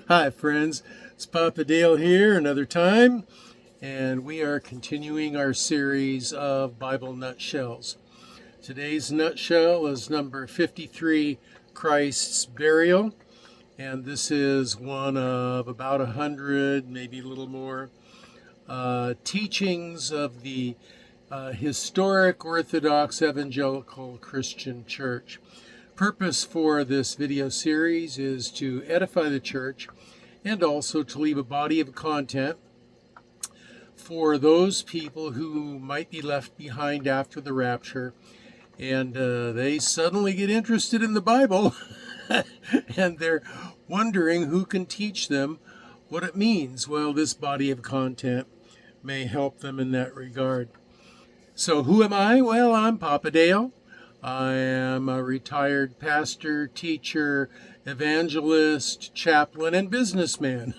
Hi friends, it's Papa Dale here another time, and we are continuing our series of Bible nutshells. Today's nutshell is number 53, Christ's Burial, and this is one of about 100, maybe a little more, teachings of the historic Orthodox Evangelical Christian Church. Purpose for this video series is to edify the church and also to leave a body of content for those people who might be left behind after the rapture and they suddenly get interested in the Bible and they're wondering who can teach them what it means. Well, this body of content may help them in that regard. So who am I? Well, I'm Papa Dale. I am a retired pastor, teacher, evangelist, chaplain, and businessman.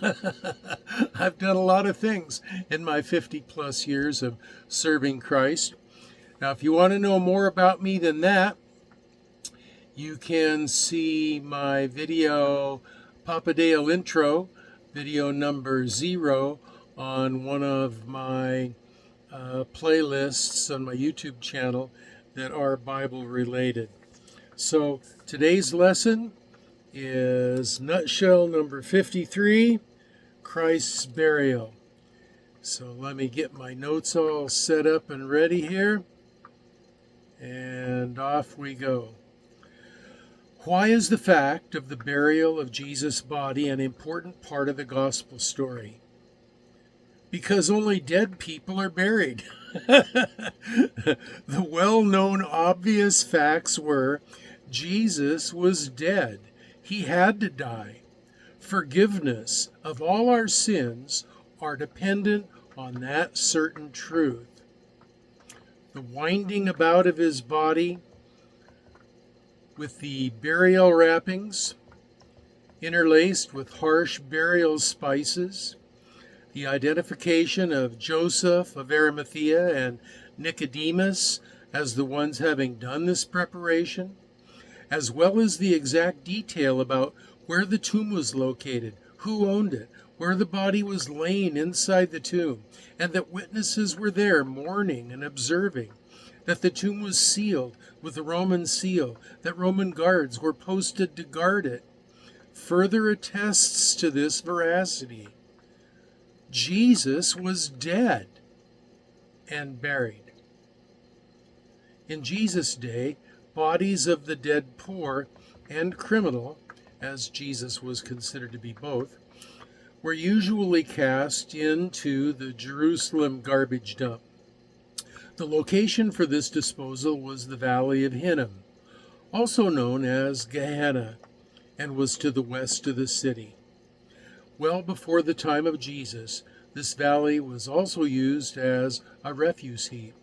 I've done a lot of things in my 50 plus years of serving Christ. Now, if you want to know more about me than that, you can see my video, Papa Dale Intro, video number 0, on one of my playlists on my YouTube channel that are Bible related. So today's lesson is nutshell number 53, Christ's Burial. So let me get my notes all set up and ready here, and off we go. Why is the fact of the burial of Jesus' body an important part of the gospel story? Because only dead people are buried. The well-known obvious facts were Jesus was dead. He had to die. Forgiveness of all our sins are dependent on that certain truth. The winding about of his body with the burial wrappings interlaced with harsh burial spices, the identification of Joseph of Arimathea and Nicodemus as the ones having done this preparation, as well as the exact detail about where the tomb was located, who owned it, where the body was laying inside the tomb, and that witnesses were there mourning and observing, that the tomb was sealed with the Roman seal, that Roman guards were posted to guard it, further attests to this veracity. Jesus was dead and buried. In Jesus' day, bodies of the dead poor and criminal, as Jesus was considered to be both, were usually cast into the Jerusalem garbage dump. The location for this disposal was the Valley of Hinnom, also known as Gehenna, and was to the west of the city. Well before the time of Jesus, this valley was also used as a refuse heap.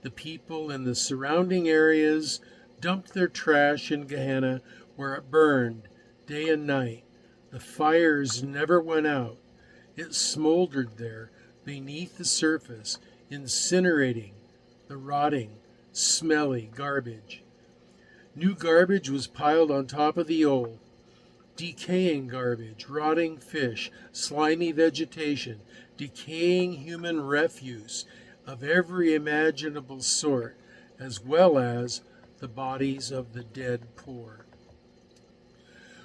The people in the surrounding areas dumped their trash in Gehenna, where it burned day and night. The fires never went out. It smoldered there beneath the surface, incinerating the rotting, smelly garbage. New garbage was piled on top of the old. Decaying garbage, rotting fish, slimy vegetation, decaying human refuse of every imaginable sort, as well as the bodies of the dead poor.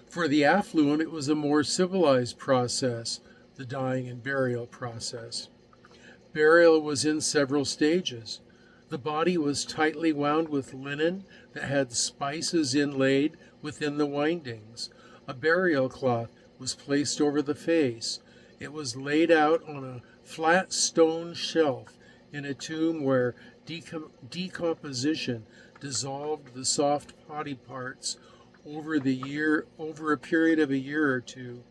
For the affluent, it was a more civilized process, the dying and burial process. Burial was in several stages. The body was tightly wound with linen that had spices inlaid within the windings. A burial cloth was placed over the face. It was laid out on a flat stone shelf in a tomb where decomposition dissolved the soft body parts over a period of a year or two.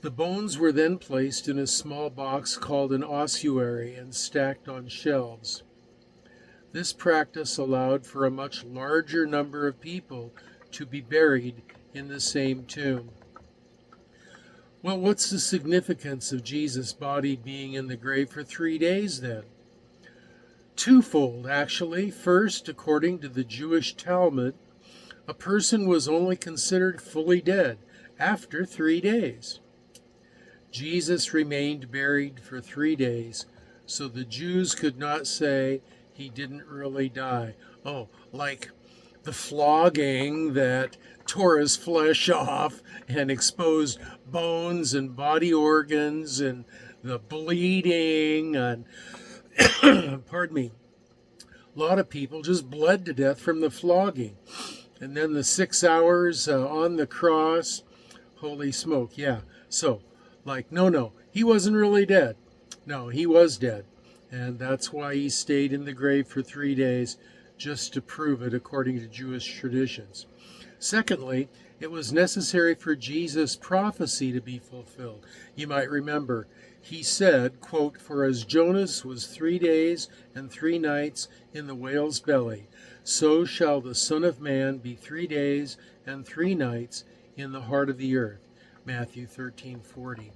The bones were then placed in a small box called an ossuary and stacked on shelves. This practice allowed for a much larger number of people to be buried in the same tomb. Well, what's the significance of Jesus' body being in the grave for 3 days then? Twofold, actually. First, according to the Jewish Talmud, a person was only considered fully dead after 3 days. Jesus remained buried for 3 days, so the Jews could not say he didn't really die. Oh, like the flogging that tore his flesh off and exposed bones and body organs, and the bleeding and pardon me, a lot of people just bled to death from the flogging. And then the 6 hours on the cross, holy smoke, yeah. So, no, he wasn't really dead. No, he was dead. And that's why he stayed in the grave for 3 days, just to prove it according to Jewish traditions. Secondly, it was necessary for Jesus' prophecy to be fulfilled. You might remember, he said, quote, "For as Jonas was 3 days and 3 nights in the whale's belly, so shall the Son of Man be 3 days and 3 nights in the heart of the earth." Matthew 13:40.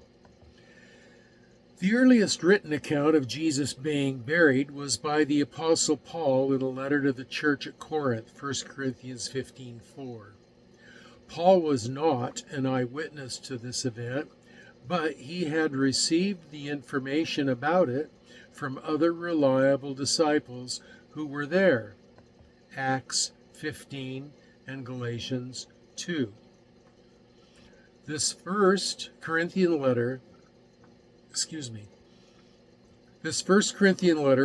The earliest written account of Jesus being buried was by the Apostle Paul in a letter to the church at Corinth, 1 Corinthians 15:4. Paul was not an eyewitness to this event, but he had received the information about it from other reliable disciples who were there. Acts 15 and Galatians 2. This First Corinthian letter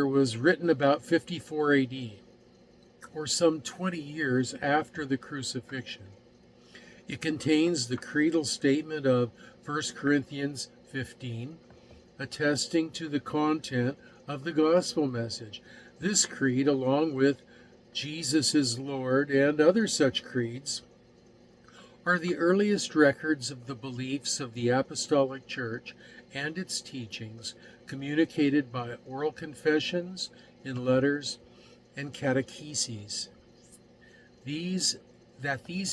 was written about 54 AD, or some 20 years after the crucifixion. It contains the creedal statement of 1 Corinthians 15, attesting to the content of the gospel message. This creed, along with Jesus is Lord and other such creeds, are the earliest records of the beliefs of the Apostolic Church and its teachings, communicated by oral confessions, in letters, and catecheses. These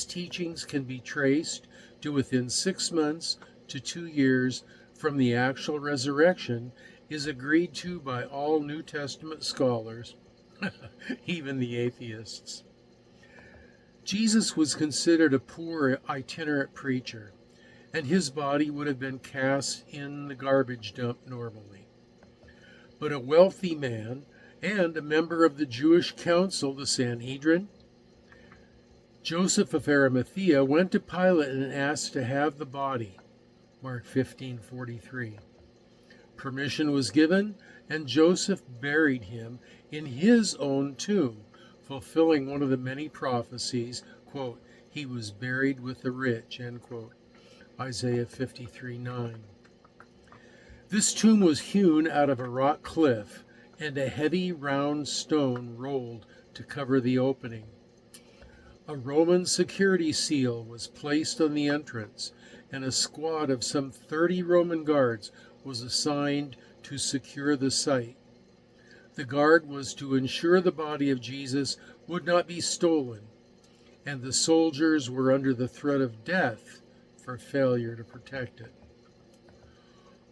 teachings can be traced to within 6 months to 2 years from the actual resurrection is agreed to by all New Testament scholars, even the atheists. Jesus was considered a poor itinerant preacher, and his body would have been cast in the garbage dump normally. But a wealthy man and a member of the Jewish council, the Sanhedrin, Joseph of Arimathea, went to Pilate and asked to have the body. Mark 15:43. Permission was given, and Joseph buried him in his own tomb, fulfilling one of the many prophecies, quote, "He was buried with the rich," end quote. Isaiah 53:9. This tomb was hewn out of a rock cliff, and a heavy round stone rolled to cover the opening. A Roman security seal was placed on the entrance, and a squad of some 30 Roman guards was assigned to secure the site. The guard was to ensure the body of Jesus would not be stolen, and the soldiers were under the threat of death for failure to protect it.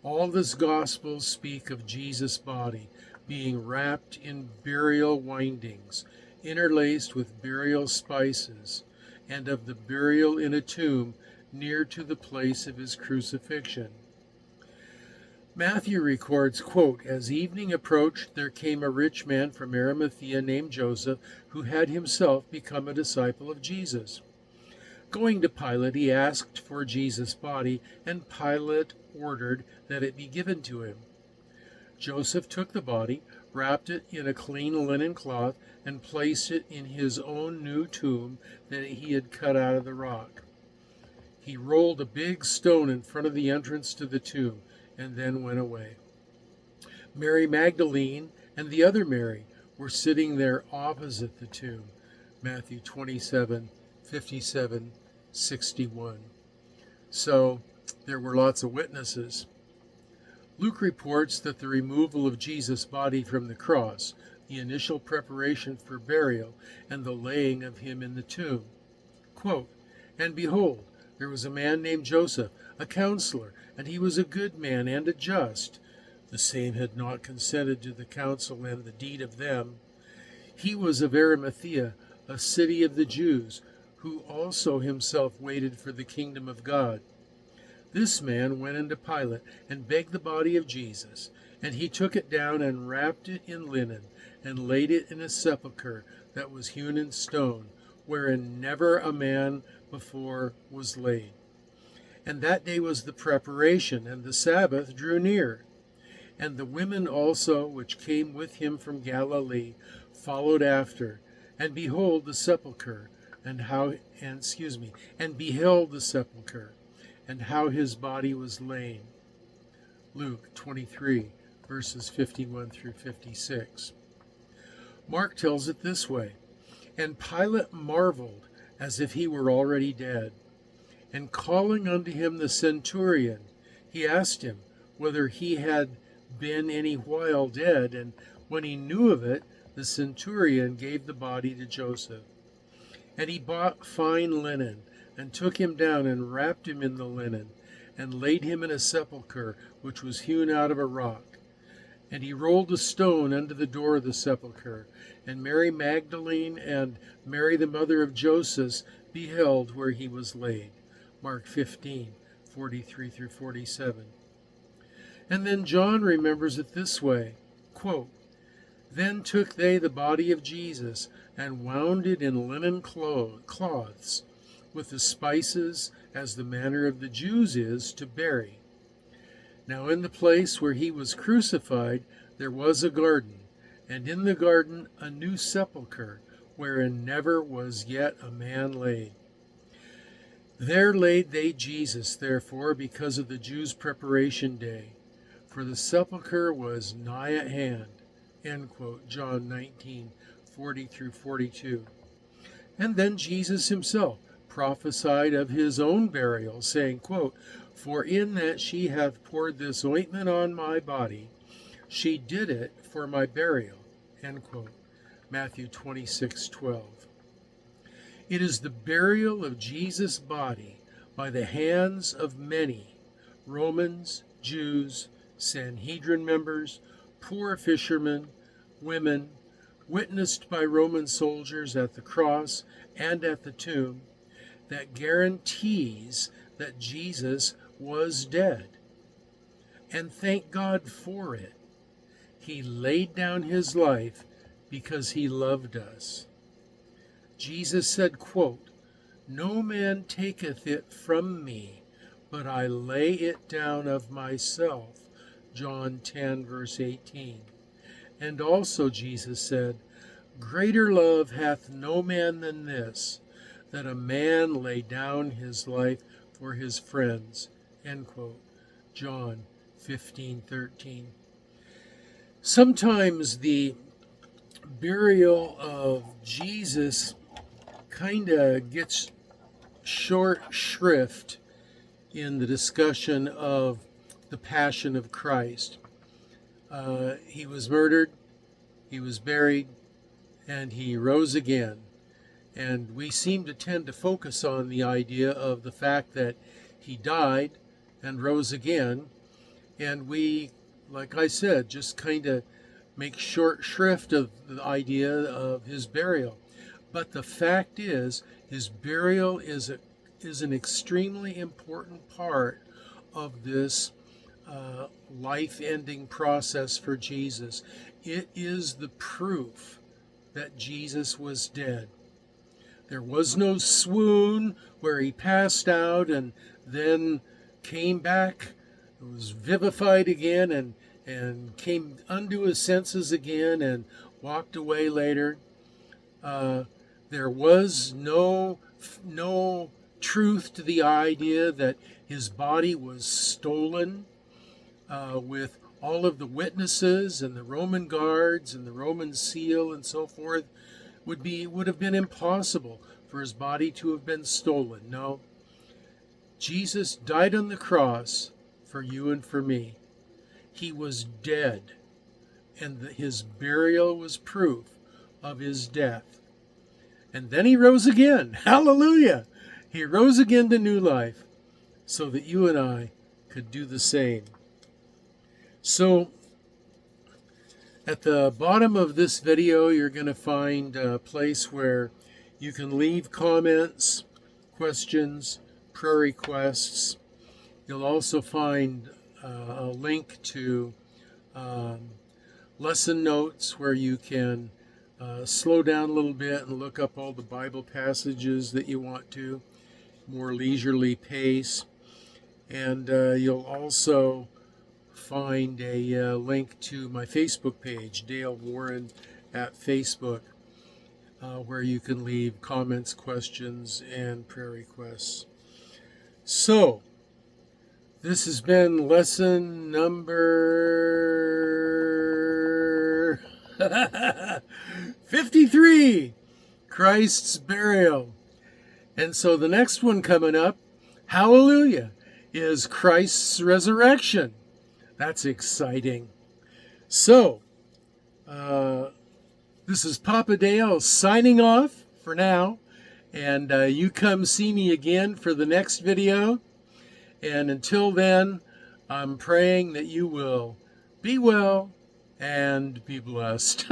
All the Gospels speak of Jesus' body being wrapped in burial windings, interlaced with burial spices, and of the burial in a tomb near to the place of his crucifixion. Matthew records, quote, "As evening approached, there came a rich man from Arimathea named Joseph, who had himself become a disciple of Jesus. Going to Pilate, he asked for Jesus' body, and Pilate ordered that it be given to him. Joseph took the body, wrapped it in a clean linen cloth, and placed it in his own new tomb that he had cut out of the rock. He rolled a big stone in front of the entrance to the tomb, and then went away. Mary Magdalene and the other Mary were sitting there opposite the tomb." Matthew 27:57-61. So there were lots of witnesses. Luke reports that the removal of Jesus' body from the cross, the initial preparation for burial, and the laying of him in the tomb. Quote, "And behold, there was a man named Joseph, a counselor, and he was a good man and a just. The same had not consented to the counsel and the deed of them. He was of Arimathea, a city of the Jews, who also himself waited for the kingdom of God. This man went into Pilate and begged the body of Jesus, and he took it down and wrapped it in linen, and laid it in a sepulchre that was hewn in stone, wherein never a man before was laid. And that day was the preparation, and the Sabbath drew near. And the women also which came with him from Galilee followed after, and behold the sepulchre, and beheld the sepulchre, and how his body was laid. Luke 23, verses 51 through 56. Mark tells it this way: And Pilate marveled, as if he were already dead. And calling unto him the centurion, he asked him whether he had been any while dead. And when he knew of it, the centurion gave the body to Joseph. And he bought fine linen, and took him down, and wrapped him in the linen, and laid him in a sepulchre which was hewn out of a rock. And he rolled a stone under the door of the sepulchre. And Mary Magdalene and Mary the mother of Joseph beheld where he was laid. Mark 15, 43 through 47. And then John remembers it this way, quote, Then took they the body of Jesus, and wound it in linen cloths, with the spices, as the manner of the Jews is to bury. Now in the place where he was crucified there was a garden, and in the garden a new sepulchre, wherein never was yet a man laid. There laid they Jesus, therefore, because of the Jews' preparation day, for the sepulchre was nigh at hand. End quote, John 19, 40 through 42. And then Jesus himself prophesied of his own burial, saying, quote, For in that she hath poured this ointment on my body, she did it for my burial. End quote. Matthew 26:12. It is the burial of Jesus' body by the hands of many, Romans, Jews, Sanhedrin members, poor fishermen, women, witnessed by Roman soldiers at the cross and at the tomb, that guarantees that Jesus was dead. And thank God for it. He laid down his life because he loved us. Jesus said, quote, No man taketh it from me, but I lay it down of myself. John 10, verse 18. And also Jesus said, Greater love hath no man than this, that a man lay down his life for his friends. End quote. John 15:13. Sometimes the burial of Jesus kind of gets short shrift in the discussion of the Passion of Christ. He was murdered, he was buried, and he rose again. And we seem to tend to focus on the idea of the fact that he died and rose again. And we, like I said, just kind of make short shrift of the idea of his burial. But the fact is, his burial is an extremely important part of this life-ending process for Jesus. It is the proof that Jesus was dead. There was no swoon where he passed out and then came back, was vivified again, and came unto his senses again and walked away later. There was no truth to the idea that his body was stolen with all of the witnesses and the Roman guards and the Roman seal and so forth. Would have been impossible for his body to have been stolen. No, Jesus died on the cross for you and for me. He was dead, and his burial was proof of his death. And then he rose again. Hallelujah! He rose again to new life so that you and I could do the same. So, at the bottom of this video, you're going to find a place where You can leave comments, questions, prayer requests. You'll also find a link to lesson notes where you can slow down a little bit and look up all the Bible passages that you want to, more leisurely pace. And you'll also find a link to my Facebook page, Dale Warren at Facebook, where you can leave comments, questions, and prayer requests. So, this has been lesson number 53, Christ's Burial. And so the next one coming up, hallelujah, is Christ's resurrection. That's exciting. So, this is Papa Dale signing off for now. And you come see me again for the next video. And until then, I'm praying that you will be well and be blessed.